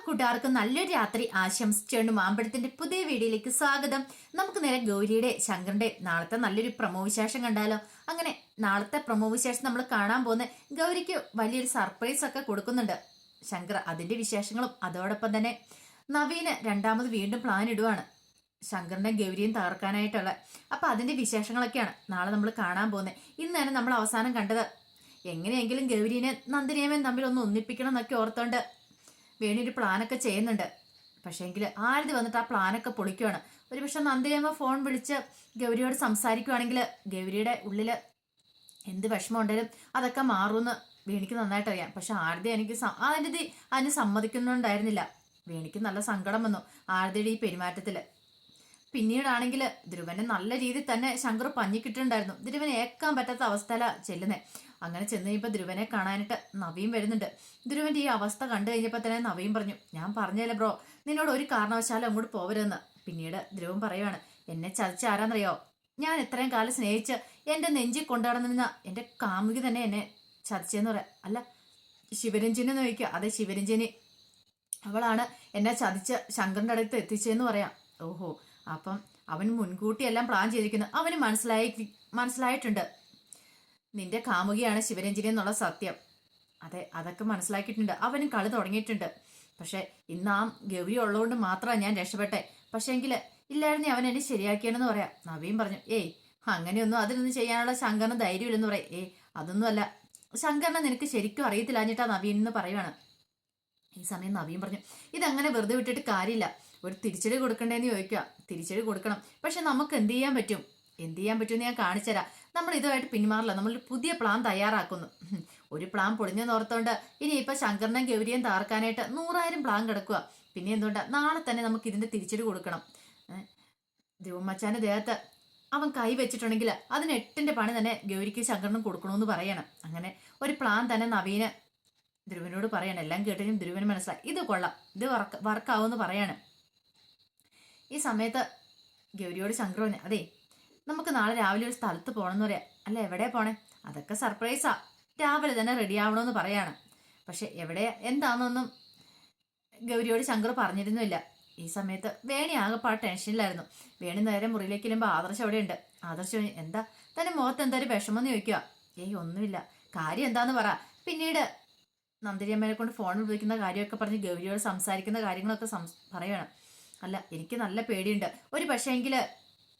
കൂട്ടുകാർക്കും നല്ലൊരു രാത്രി ആശംസിച്ചുകൊണ്ട് മാമ്പഴത്തിന്റെ പുതിയ വീഡിയോയിലേക്ക് സ്വാഗതം. നമുക്ക് നേരെ ഗൗരിയുടെ ശങ്കറിന്റെ നാളത്തെ നല്ലൊരു പ്രമോ വിശേഷം കണ്ടാലോ. അങ്ങനെ നാളത്തെ പ്രമോ വിശേഷം നമ്മൾ കാണാൻ പോകുന്ന ഗൗരിക്ക് വലിയൊരു സർപ്രൈസ് ഒക്കെ കൊടുക്കുന്നുണ്ട് ശങ്കർ. അതിന്റെ വിശേഷങ്ങളും അതോടൊപ്പം തന്നെ നവീന് രണ്ടാമത് വീണ്ടും പ്ലാൻ ഇടുവാണ് ശങ്കറിനെ ഗൗരിയും തകർക്കാനായിട്ടുള്ള. അപ്പൊ അതിന്റെ വിശേഷങ്ങളൊക്കെയാണ് നാളെ നമ്മൾ കാണാൻ പോകുന്നത്. ഇന്ന് തന്നെ നമ്മൾ അവസാനം കണ്ടത് എങ്ങനെയെങ്കിലും ഗൗരീനെ നന്ദിനിയമ്മൻ തമ്മിൽ ഒന്ന് ഒന്നിപ്പിക്കണം എന്നൊക്കെ ഓർത്തോണ്ട് വേണി ഒരു പ്ലാനൊക്കെ ചെയ്യുന്നുണ്ട്. പക്ഷേങ്കിൽ ആരതി വന്നിട്ട് ആ പ്ലാനൊക്കെ പൊളിക്കുവാണ്. ഒരുപക്ഷെ നന്ദിനിയമ്മ ഫോൺ വിളിച്ച് ഗൗരിയോട് സംസാരിക്കുവാണെങ്കിൽ ഗൗരിയുടെ ഉള്ളില് എന്ത് വിഷമം ഉണ്ടെങ്കിലും അതൊക്കെ മാറുമെന്ന് വേണിക്ക് നന്നായിട്ട് അറിയാം. പക്ഷെ ആരതി അതിന് സമ്മതിക്കുന്നുണ്ടായിരുന്നില്ല. വേണിക്ക് നല്ല സങ്കടം വന്നു ആരതിയുടെ ഈ പെരുമാറ്റത്തില്. പിന്നീടാണെങ്കിൽ ധ്രുവനെ നല്ല രീതിയിൽ തന്നെ ശങ്കർ പഞ്ഞിക്കിട്ടുണ്ടായിരുന്നു. ധ്രുവനെ ഏക്കാൻ പറ്റാത്ത അവസ്ഥയിലാണ് ചെല്ലുന്നത്. അങ്ങനെ ചെന്ന് കഴിയുമ്പോൾ ധ്രുവനെ കാണാനായിട്ട് നവീൻ വരുന്നുണ്ട്. ധ്രുവന്റെ ഈ അവസ്ഥ കണ്ടു കഴിഞ്ഞപ്പോൾ തന്നെ നവീൻ പറഞ്ഞു, ഞാൻ പറഞ്ഞല്ലേ ബ്രോ, നിന്നോട് ഒരു കാരണവശാലും അങ്ങോട്ട് പോവരുതെന്ന്. പിന്നീട് ധ്രുവൻ പറയുവാണ്, എന്നെ ചതിച്ച ആരാന്നറിയോ? ഞാൻ ഇത്രയും കാലം സ്നേഹിച്ച് എന്റെ നെഞ്ചിൽ കൊണ്ടുനടന്നിരുന്ന എന്റെ കാമുകി തന്നെ എന്നെ ചതിച്ചെന്ന് പറയാം. അല്ല, ശിവരഞ്ജനി എന്ന് ചോദിക്കുക. അതെ, ശിവരഞ്ജനി അവളാണ് എന്നെ ചതിച്ച് ശങ്കറിന്റെ അടുത്ത് എത്തിച്ചതെന്ന് പറയാം. ഓഹോ, അപ്പം അവൻ മുൻകൂട്ടി എല്ലാം പ്ലാൻ ചെയ്തിരിക്കുന്നു. അവന് മനസ്സിലായിട്ടുണ്ട് നിന്റെ കാമുകിയാണ് ശിവരഞ്ജനി എന്നുള്ള സത്യം. അതെ, അതൊക്കെ മനസ്സിലാക്കിയിട്ടുണ്ട്. അവനും കളി തുടങ്ങിയിട്ടുണ്ട്. പക്ഷെ ഇന്ന് ആ ഗൗരി ഉള്ളതുകൊണ്ട് മാത്രമാണ് ഞാൻ രക്ഷപ്പെട്ടെ. പക്ഷെ എങ്കിൽ ഇല്ലായിരുന്നു അവൻ എന്നെ ശരിയാക്കിയെന്ന് പറയാം. നവീൻ പറഞ്ഞു, ഏയ് അങ്ങനെയൊന്നും അതിനൊന്നും ചെയ്യാനുള്ള ശങ്കറിന് ധൈര്യമില്ലെന്ന് പറയാം. ഏയ് അതൊന്നുമല്ല, ശങ്കറിനെ നിനക്ക് ശരിക്കും അറിയത്തില്ലാഞ്ഞിട്ടാ നവീൻ എന്ന് പറയുവാണ്. ഈ സമയം നവീൻ പറഞ്ഞു, ഇതങ്ങനെ വെറുതെ വിട്ടിട്ട് കാര്യമില്ല, ഒരു തിരിച്ചടി കൊടുക്കണ്ടേന്ന് ചോദിക്കുക. തിരിച്ചടി കൊടുക്കണം, പക്ഷെ നമുക്ക് എന്ത് ചെയ്യാൻ പറ്റും എന്ന് ഞാൻ കാണിച്ചുതരാം. നമ്മൾ ഇതുമായിട്ട് പിന്മാറില്ല, നമ്മൾ പുതിയ പ്ലാൻ തയ്യാറാക്കുന്നു. ഒരു പ്ലാൻ പൊളിഞ്ഞെന്ന് ഓർത്തോണ്ട് ഇനി ഇപ്പൊ ശങ്കറിനെയും ഗൗരിയും തകർക്കാനായിട്ട് 100,000 പ്ലാൻ കിടക്കുക. പിന്നെ എന്തുകൊണ്ടാ, നാളെ തന്നെ നമുക്ക് ഇതിന്റെ തിരിച്ചടി കൊടുക്കണം. ധ്രുവമ്മച്ചാന്റെ ദേഹത്ത് അവൻ കൈ വെച്ചിട്ടുണ്ടെങ്കിൽ അതിന് 8ന്റെ പണി തന്നെ ഗൗരിക്ക് ശങ്കറിനും കൊടുക്കണമെന്ന് പറയണം. അങ്ങനെ ഒരു പ്ലാൻ തന്നെ നവീന് ധ്രുവനോട് പറയണം. എല്ലാം കേട്ടതിനും ധ്രുവന് മനസ്സിലായി, ഇത് കൊള്ളാം, ഇത് വർക്കാവുമെന്ന് പറയാണ്. ഈ സമയത്ത് ഗൗരിയോട് ശങ്കർ പറഞ്ഞു, അതെ നമുക്ക് നാളെ രാവിലെ ഒരു സ്ഥലത്ത് പോകണമെന്ന് പറയാം. അല്ല, എവിടെ പോണേ? അതൊക്കെ സർപ്രൈസാ, രാവിലെ തന്നെ റെഡി ആവണമെന്ന് പറയാണ്. പക്ഷെ എവിടെ എന്താണെന്നൊന്നും ഗൗരിയോട് ശങ്കർ പറഞ്ഞിരുന്നില്ല. ഈ സമയത്ത് വേണി ആകെപ്പാട് ടെൻഷനിലായിരുന്നു. വേണി നേരെ മുറിയിലേക്ക് ചെല്ലുമ്പോൾ ആദർശ് അവിടെ ഉണ്ട്. ആദർശ് എന്താ തന്റെ മുഖത്ത് എന്തായാലും വിഷമെന്ന് ചോദിക്കുക. ഏയ് ഒന്നുമില്ല, കാര്യം എന്താന്ന് പറ. പിന്നീട് നന്ദിനിയമ്മയെ കൊണ്ട് ഫോൺ ഉപയോഗിക്കുന്ന കാര്യമൊക്കെ പറഞ്ഞ് ഗൗരിയോട് സംസാരിക്കുന്ന കാര്യങ്ങളൊക്കെ പറയണം. അല്ല, എനിക്ക് നല്ല പേടിയുണ്ട്. ഒരു പക്ഷേങ്കിൽ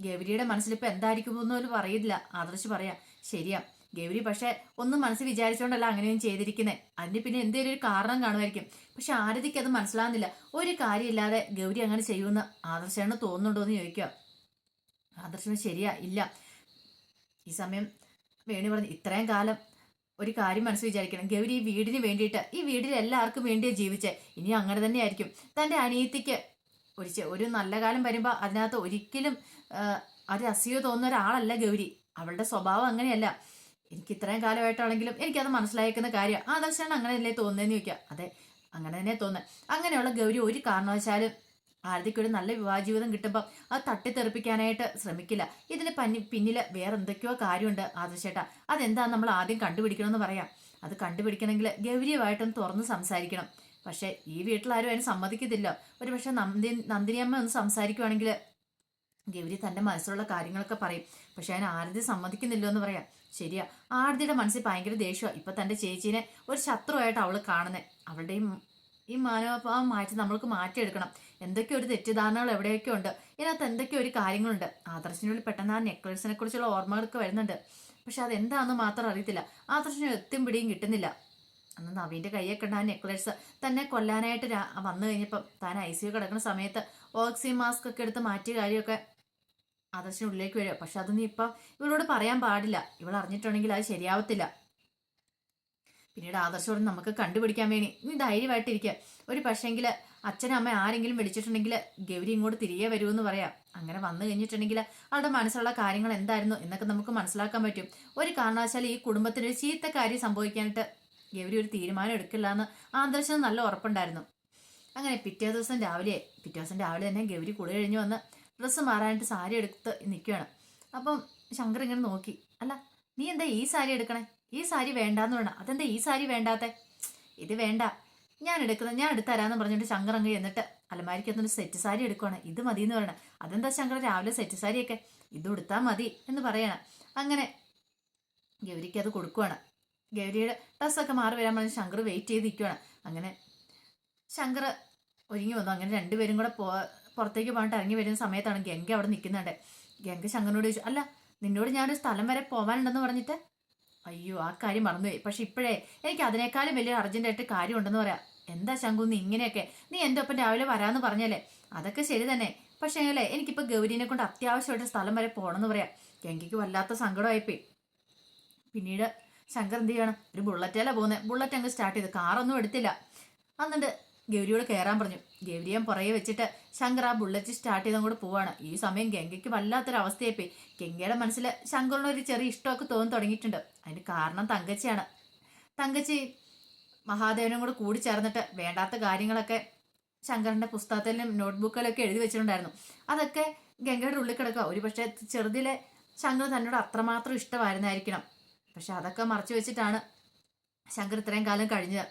ഗൗരിയുടെ മനസ്സിലിപ്പോൾ എന്തായിരിക്കുമെന്ന് പോലും അറിയില്ല. ആദർശ് പറയാം, ശരിയാ ഗൗരി പക്ഷെ ഒന്നും മനസ്സിൽ വിചാരിച്ചുകൊണ്ടല്ല അങ്ങനെയും ചെയ്തിരിക്കുന്നത്. അതിന് പിന്നെ എന്തെങ്കിലും ഒരു കാരണം കാണുമായിരിക്കും. പക്ഷെ ആരതിക്ക് അത് മനസ്സിലാകുന്നില്ല. ഒരു കാര്യമില്ലാതെ ഗൗരി അങ്ങനെ ചെയ്യുമെന്ന് ആദർശന് തോന്നുന്നുണ്ടോ എന്ന് ചോദിക്കുക. ആദർശന് ശരിയാ ഇല്ല. ഈ സമയം വേണി പറഞ്ഞു, ഇത്രയും കാലം ഒരു കാര്യം മനസ്സിൽ വിചാരിക്കണം, ഗൗരി ഈ വീടിന് വേണ്ടിയിട്ട്, ഈ വീടിൽ എല്ലാവർക്കും വേണ്ടിയാ ജീവിച്ചേ. ഇനി അങ്ങനെ തന്നെ ആയിരിക്കും. തന്റെ അനിയത്തിക്ക് ഒരു നല്ല കാലം വരുമ്പോൾ അതിനകത്ത് ഒരിക്കലും ഒരു അസൂയ തോന്നുന്ന ഒരാളല്ല ഗൗരി. അവളുടെ സ്വഭാവം അങ്ങനെയല്ല. എനിക്ക് ഇത്രയും കാലമായിട്ടാണെങ്കിലും എനിക്കത് മനസ്സിലായേക്കുന്ന കാര്യം. ആദർശാണ് അങ്ങനെയല്ലേ തോന്നുന്നതെന്ന് ചോദിക്കുക. അതെ, അങ്ങനെ തന്നെ തോന്നുന്നത്. അങ്ങനെയുള്ള ഗൗരി ഒരു കാരണവശാലും ആരതിക്കൊരു നല്ല വിവാഹ ജീവിതം കിട്ടുമ്പോൾ അത് തട്ടിത്തെറിപ്പിക്കാനായിട്ട് ശ്രമിക്കില്ല. ഇതിന് പിന്നില് വേറെ എന്തൊക്കെയോ കാര്യമുണ്ട് ആദർശേട്ടാ. അതെന്താന്ന് നമ്മൾ ആദ്യം കണ്ടുപിടിക്കണമെന്ന് പറയാം. അത് കണ്ടുപിടിക്കണമെങ്കിൽ ഗൗരിയുമായിട്ടൊന്ന് തുറന്ന് സംസാരിക്കണം. പക്ഷെ ഈ വീട്ടിലാരും അതിന് സമ്മതിക്കത്തില്ല. ഒരു പക്ഷെ നന്ദിനിയമ്മ ഒന്ന് സംസാരിക്കുവാണെങ്കിൽ ഗൗരി തന്റെ മനസ്സിലുള്ള കാര്യങ്ങളൊക്കെ പറയും. പക്ഷെ അതിന് ആരതി സമ്മതിക്കുന്നില്ലോ എന്ന് പറയാം. ശരിയാ, ആരതിയുടെ മനസ്സിൽ ഭയങ്കര ദേഷ്യമാണ്. ഇപ്പൊ തന്റെ ചേച്ചീനെ ഒരു ശത്രുവായിട്ട് അവള് കാണുന്നത്. അവളുടെ ഈ മനോഭാവം നമ്മൾക്ക് മാറ്റിയെടുക്കണം. എന്തൊക്കെയോ ഒരു തെറ്റിദ്ധാരണകൾ എവിടെയൊക്കെ ഉണ്ട്. ഇതിനകത്ത് എന്തൊക്കെയോ ഒരു കാര്യങ്ങളുണ്ട്. ആദർശിനുള്ളിൽ പെട്ടെന്ന് ആ നെക്ലേസിനെ കുറിച്ചുള്ള ഓർമ്മകളൊക്കെ വരുന്നുണ്ട്. പക്ഷെ അതെന്താണെന്ന് മാത്രം അറിയത്തില്ല. ആദർശിന് എത്തും പിടിയും കിട്ടുന്നില്ല. അന്ന് നവീന്റെ കൈയൊക്കെ ഉണ്ട് ആ നെക്ലേസ് തന്നെ കൊല്ലാനായിട്ട് വന്നു കഴിഞ്ഞപ്പം താൻ ICU കിടക്കുന്ന സമയത്ത് ഓക്സിജൻ മാസ്ക് ഒക്കെ എടുത്ത് മാറ്റിയ കാര്യമൊക്കെ ആദർശിന് ഉള്ളിലേക്ക് വരിക. പക്ഷെ അതൊന്നും ഇപ്പം ഇവളോട് പറയാൻ പാടില്ല. ഇവൾ അറിഞ്ഞിട്ടുണ്ടെങ്കിൽ അത് ശരിയാവത്തില്ല. പിന്നീട് ആദർശോട് നമുക്ക് കണ്ടുപിടിക്കാൻ വേണ്ടി നീ ധൈര്യമായിട്ടിരിക്കുക. ഒരു പക്ഷേങ്കിൽ അച്ഛനും അമ്മ ആരെങ്കിലും വിളിച്ചിട്ടുണ്ടെങ്കിൽ ഗൗരി ഇങ്ങോട്ട് തിരികെ വരുമെന്ന് പറയാം. അങ്ങനെ വന്നു കഴിഞ്ഞിട്ടുണ്ടെങ്കിൽ അവളുടെ മനസ്സിലുള്ള കാര്യങ്ങൾ എന്തായിരുന്നു എന്നൊക്കെ നമുക്ക് മനസ്സിലാക്കാൻ പറ്റും. ഒരു കാരണവശാലും ഈ കുടുംബത്തിനൊരു ചീത്ത കാര്യം സംഭവിക്കാനായിട്ട് ഗൗരി ഒരു തീരുമാനം എടുക്കില്ല എന്ന് ആദർശന് നല്ല ഉറപ്പുണ്ടായിരുന്നു. അങ്ങനെ പിറ്റേ ദിവസം രാവിലെ തന്നെ ഗൗരി കുളി കഴിഞ്ഞ് വന്ന് ഡ്രസ്സ് മാറാനായിട്ട് സാരി എടുത്ത് നിൽക്കുകയാണ്. അപ്പം ശങ്കർ ഇങ്ങനെ നോക്കി, അല്ല നീ എന്താ ഈ സാരി എടുക്കണേ? ഈ സാരി വേണ്ടാന്ന് വേണം. അതെന്താ ഈ സാരി വേണ്ടാത്തെ? ഇത് വേണ്ട, ഞാൻ എടുത്തരാന്ന് പറഞ്ഞിട്ട് ശങ്കർ അങ്ങ് എന്നിട്ട് അലമാരിക്കകത്തൊരു സെറ്റ് സാരി എടുക്കുവാണ്. ഇത് മതി എന്ന് പറയണം. അതെന്താ ശങ്കർ രാവിലെ സെറ്റ് സാരിയൊക്കെ ഇത് ഉടുത്താൽ മതി എന്ന് പറയണം. അങ്ങനെ ഗൗരിക്ക് അത് കൊടുക്കുവാണ്. ഗൗരിയുടെ ഡ്രസ്സൊക്കെ മാറി വരാൻ പറഞ്ഞ് ശങ്കർ വെയിറ്റ് ചെയ്ത് നിൽക്കുവാണ്. അങ്ങനെ ശങ്കർ ഒരുങ്ങി വന്നു. അങ്ങനെ രണ്ടുപേരും കൂടെ പുറത്തേക്ക് പോയിട്ട് ഇറങ്ങി വരുന്ന സമയത്താണ് ഗംഗ അവിടെ നിൽക്കുന്നുണ്ട്. ഗംഗ ശങ്കറിനോട് ചോദിച്ചു, അല്ല നിന്നോട് ഞാനൊരു സ്ഥലം വരെ പോകാനുണ്ടെന്ന് പറഞ്ഞിട്ട്. അയ്യോ ആ കാര്യം മറന്നുപോയി. പക്ഷെ ഇപ്പോഴേ എനിക്ക് അതിനേക്കാളും വലിയ അർജന്റായിട്ട് കാര്യം ഉണ്ടെന്ന് പറയാം. എന്താ ശങ്കു നീ ഇങ്ങനെയൊക്കെ? നീ എൻ്റെ ഒപ്പം രാവിലെ വരാമെന്ന് പറഞ്ഞല്ലേ? അതൊക്കെ ശരി തന്നെ. പക്ഷേ അല്ലേ എനിക്കിപ്പോൾ ഗൗരീനെ കൊണ്ട് അത്യാവശ്യമായിട്ട് സ്ഥലം വരെ പോകണമെന്ന് പറയാം. ഗംഗയ്ക്ക് വല്ലാത്ത സങ്കടമായിപ്പോയി. പിന്നീട് ശങ്കർ എന്ത് ചെയ്യണം, ഒരു ബുള്ളറ്റേല പോകുന്നത്. ബുള്ളറ്റ് അങ്ങ് സ്റ്റാർട്ട് ചെയ്ത് കാറൊന്നും എടുത്തില്ല. എന്നിട്ട് ഗൗരിയോട് കയറാൻ പറഞ്ഞു. ഗൗരിയെ പുറകെ വെച്ചിട്ട് ശങ്കർ ആ ബുള്ളറ്റ് സ്റ്റാർട്ട് ചെയ്ത് അങ്ങോട്ട് പോവാണ്. ഈ സമയം ഗംഗയ്ക്ക് വല്ലാത്തൊരു അവസ്ഥയായിപ്പോയി. ഗംഗയുടെ മനസ്സിൽ ശങ്കറിന് ഒരു ചെറിയ ഇഷ്ടമൊക്കെ തോന്നി തുടങ്ങിയിട്ടുണ്ട്. അതിന് കാരണം തങ്കച്ചിയാണ്. തങ്കച്ചി മഹാദേവനും കൂടെ കൂടി ചേർന്നിട്ട് വേണ്ടാത്ത കാര്യങ്ങളൊക്കെ ശങ്കറിന്റെ പുസ്തകത്തിലും നോട്ട്ബുക്കിലൊക്കെ എഴുതി വെച്ചിട്ടുണ്ടായിരുന്നു. അതൊക്കെ ഗംഗയുടെ ഉള്ളിൽ കിടക്കുക. ഒരു പക്ഷേ ചെറുതിലെ ശങ്കർ തന്നോട് അത്രമാത്രം ഇഷ്ടമായിരുന്നായിരിക്കണം. പക്ഷെ അതൊക്കെ മറച്ചു വെച്ചിട്ടാണ് ശങ്കർ ഇത്രയും കാലം കഴിഞ്ഞത്.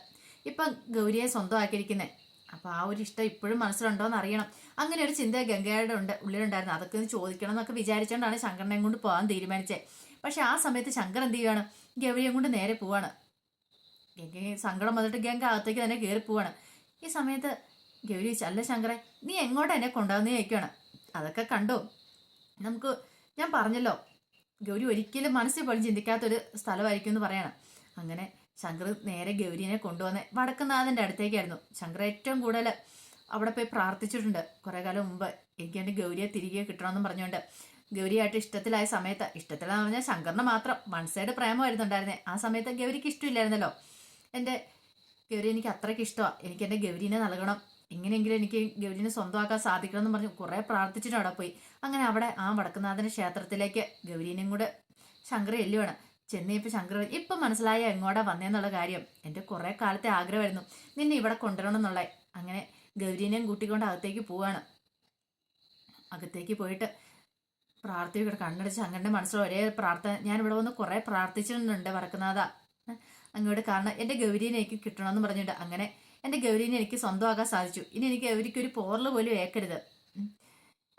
ഇപ്പം ഗൗരിയെ സ്വന്തമാക്കിയിരിക്കുന്നത്. അപ്പൊ ആ ഒരു ഇഷ്ടം ഇപ്പോഴും മനസ്സിലുണ്ടോ എന്ന് അറിയണം. അങ്ങനെ ഒരു ചിന്ത ഗംഗയുടെ ഉള്ളിലുണ്ടായിരുന്നു. അതൊക്കെ ഒന്ന് ചോദിക്കണം എന്നൊക്കെ വിചാരിച്ചുകൊണ്ടാണ് ശങ്കറിനെ കൊണ്ട് പോകാൻ തീരുമാനിച്ചത്. പക്ഷെ ആ സമയത്ത് ശങ്കർ എന്ത് ചെയ്യുകയാണ്, ഗൗരിയെ കൊണ്ട് നേരെ പോവാണ്. ഗംഗ സങ്കടം വന്നിട്ട് ഗംഗ അകത്തേക്ക് തന്നെ കയറി പോവാണ്. ഈ സമയത്ത് ഗൗരി ചോദിച്ചു, അല്ല ശങ്കറെ നീ എങ്ങോട്ട് എന്നെ കൊണ്ടുവന്ന് ചോദിക്കുകയാണ്. അതൊക്കെ കണ്ടോ നമുക്ക്, ഞാൻ പറഞ്ഞല്ലോ ഗൗരി ഒരിക്കലും മനസ്സിൽ പോലും ചിന്തിക്കാത്തൊരു സ്ഥലമായിരിക്കും എന്ന് പറയണം. അങ്ങനെ ശങ്കർ നേരെ ഗൗരിനെ കൊണ്ടുവന്ന് വടക്കുന്നാഥൻ്റെ അടുത്തേക്കായിരുന്നു. ശങ്കർ ഏറ്റവും കൂടുതൽ അവിടെ പോയി പ്രാർത്ഥിച്ചിട്ടുണ്ട് കുറെ കാലം മുമ്പ്. എനിക്ക് എൻ്റെ ഗൗരിയെ തിരികെ കിട്ടണമെന്നും പറഞ്ഞുകൊണ്ട് ഗൗരിയായിട്ട് ഇഷ്ടത്തിലായ സമയത്ത്, ഇഷ്ടത്തിലാന്ന് പറഞ്ഞാൽ ശങ്കറിന് മാത്രം വൺ സൈഡ് പ്രേമമായിരുന്നു ഉണ്ടായിരുന്നേ. ആ സമയത്ത് ഗൗരിക്ക് ഇഷ്ടമില്ലായിരുന്നല്ലോ. എൻ്റെ ഗൗരി എനിക്ക് അത്രയ്ക്ക് ഇഷ്ടമാണ്, എനിക്ക് എൻ്റെ ഗൗരീനെ നൽകണം, എങ്ങനെയെങ്കിലും എനിക്ക് ഗൗരീനെ സ്വന്തമാക്കാൻ സാധിക്കണം എന്ന് പറഞ്ഞ് കുറേ പ്രാർത്ഥിച്ചിട്ട് അവിടെ പോയി. അങ്ങനെ അവിടെ ആ വടക്കുന്നാഥൻ്റെ ക്ഷേത്രത്തിലേക്ക് ഗൗരീനെയും കൂടെ ശങ്കർ എല്ലുവാണ്. ചെന്നപ്പോൾ ശങ്കർ ഇപ്പം മനസ്സിലായ എങ്ങോട്ടാ വന്നേന്നുള്ള കാര്യം. എൻ്റെ കുറേ കാലത്തെ ആഗ്രഹമായിരുന്നു നിന്നെ ഇവിടെ കൊണ്ടുവരണം എന്നുള്ളത്. അങ്ങനെ ഗൗരീനെയും കൂട്ടിക്കൊണ്ട് അകത്തേക്ക് പോവാണ്. അകത്തേക്ക് പോയിട്ട് പ്രാർത്ഥിക്കുക. കണ്ണടച്ച് ശങ്കറിൻ്റെ മനസ്സിൽ ഒരേ പ്രാർത്ഥന, ഞാൻ ഇവിടെ വന്ന് കുറേ പ്രാർത്ഥിച്ചിട്ടുണ്ട് വടക്കുന്നാഥ അങ്ങോട്ട്, കാരണം എൻ്റെ ഗൗരീനെ എനിക്ക് കിട്ടണമെന്ന് പറഞ്ഞിട്ട്. അങ്ങനെ എൻ്റെ ഗൗരീനെ എനിക്ക് സ്വന്തമാക്കാൻ സാധിച്ചു. ഇനി എനിക്ക് ഗൗരിക്കൊരു പോറൽ പോലും ഏക്കരുത്.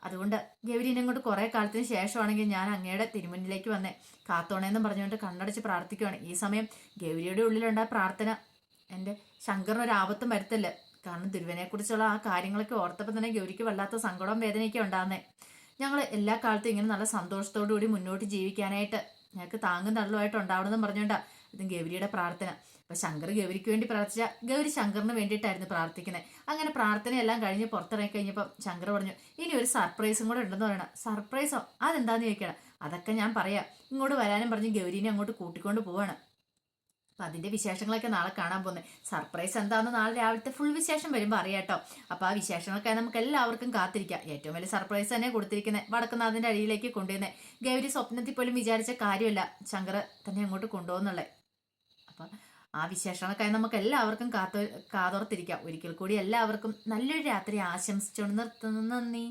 അതുകൊണ്ട് ഗൗരീനെ കൊണ്ട് കുറേ കാലത്തിന് ശേഷമാണെങ്കിൽ ഞാൻ അങ്ങയുടെ തിരുമുന്നിലേക്ക് വന്നേ കാത്തോണേന്ന് പറഞ്ഞുകൊണ്ട് കണ്ണടച്ച് പ്രാർത്ഥിക്കുവാണ്. ഈ സമയം ഗൗരിയുടെ ഉള്ളിലുണ്ടായ പ്രാർത്ഥന എൻ്റെ ശങ്കറിനൊരു ആപത്തും വരുത്തല്ല. കാരണം ദുരുവനെക്കുറിച്ചുള്ള ആ കാര്യങ്ങളൊക്കെ ഓർത്തപ്പോൾ തന്നെ ഗൗരിക്ക് വല്ലാത്ത സങ്കടവും വേദനയൊക്കെ ഉണ്ടാകുന്നേ. ഞങ്ങൾ എല്ലാ കാലത്തും ഇങ്ങനെ നല്ല സന്തോഷത്തോടു കൂടി മുന്നോട്ട് ജീവിക്കാനായിട്ട് ഞങ്ങൾക്ക് താങ്ങും തള്ളുമായിട്ട് ഉണ്ടാവണമെന്ന് പറഞ്ഞുകൊണ്ടാണ് ഇത് ഗൗരിയുടെ പ്രാർത്ഥന. അപ്പൊ ശങ്കർ ഗൗരിക്ക് വേണ്ടി പ്രാർത്ഥിച്ച ഗൗരി ശങ്കറിന് വേണ്ടിയിട്ടായിരുന്നു പ്രാർത്ഥിക്കുന്നത്. അങ്ങനെ പ്രാർത്ഥനയെല്ലാം കഴിഞ്ഞ് പുറത്തിറങ്ങി കഴിഞ്ഞപ്പോൾ ശങ്കർ പറഞ്ഞു, ഇനി ഒരു സർപ്രൈസും കൂടെ ഉണ്ടെന്ന് പറയണം. സർപ്രൈസോ? അതെന്താന്ന് ചോദിക്കണം. അതൊക്കെ ഞാൻ പറയാം, ഇങ്ങോട്ട് വരാനും പറഞ്ഞ് ഗൗരീനെ അങ്ങോട്ട് കൂട്ടിക്കൊണ്ട് പോവാണ്. അപ്പൊ അതിന്റെ വിശേഷങ്ങളൊക്കെ നാളെ കാണാൻ പോകുന്നത്. സർപ്രൈസ് എന്താന്ന് നാളെ രാവിലത്തെ ഫുൾ വിശേഷം വരുമ്പോൾ അറിയാട്ടോ. അപ്പൊ ആ വിശേഷങ്ങളൊക്കെ നമുക്ക് എല്ലാവർക്കും കാത്തിരിക്കാം. ഏറ്റവും വലിയ സർപ്രൈസ് തന്നെ കൊടുത്തിരിക്കുന്നത് വടക്കുന്നാഥന്റെ അടിയിലേക്ക് കൊണ്ടുവരുന്നത്. ഗൗരി സ്വപ്നത്തിൽ പോലും വിചാരിച്ച കാര്യമല്ല ശങ്കർ തന്നെ അങ്ങോട്ട് കൊണ്ടുപോകുന്നുള്ളത്. അപ്പൊ ആ വിശേഷങ്ങളൊക്കെ നമുക്ക് എല്ലാവർക്കും കാതോർത്തിരിക്കാം. ഒരിക്കൽ കൂടി എല്ലാവർക്കും നല്ലൊരു രാത്രി ആശംസിച്ചുകൊണ്ട് നിർത്തുന്നു. നന്ദി.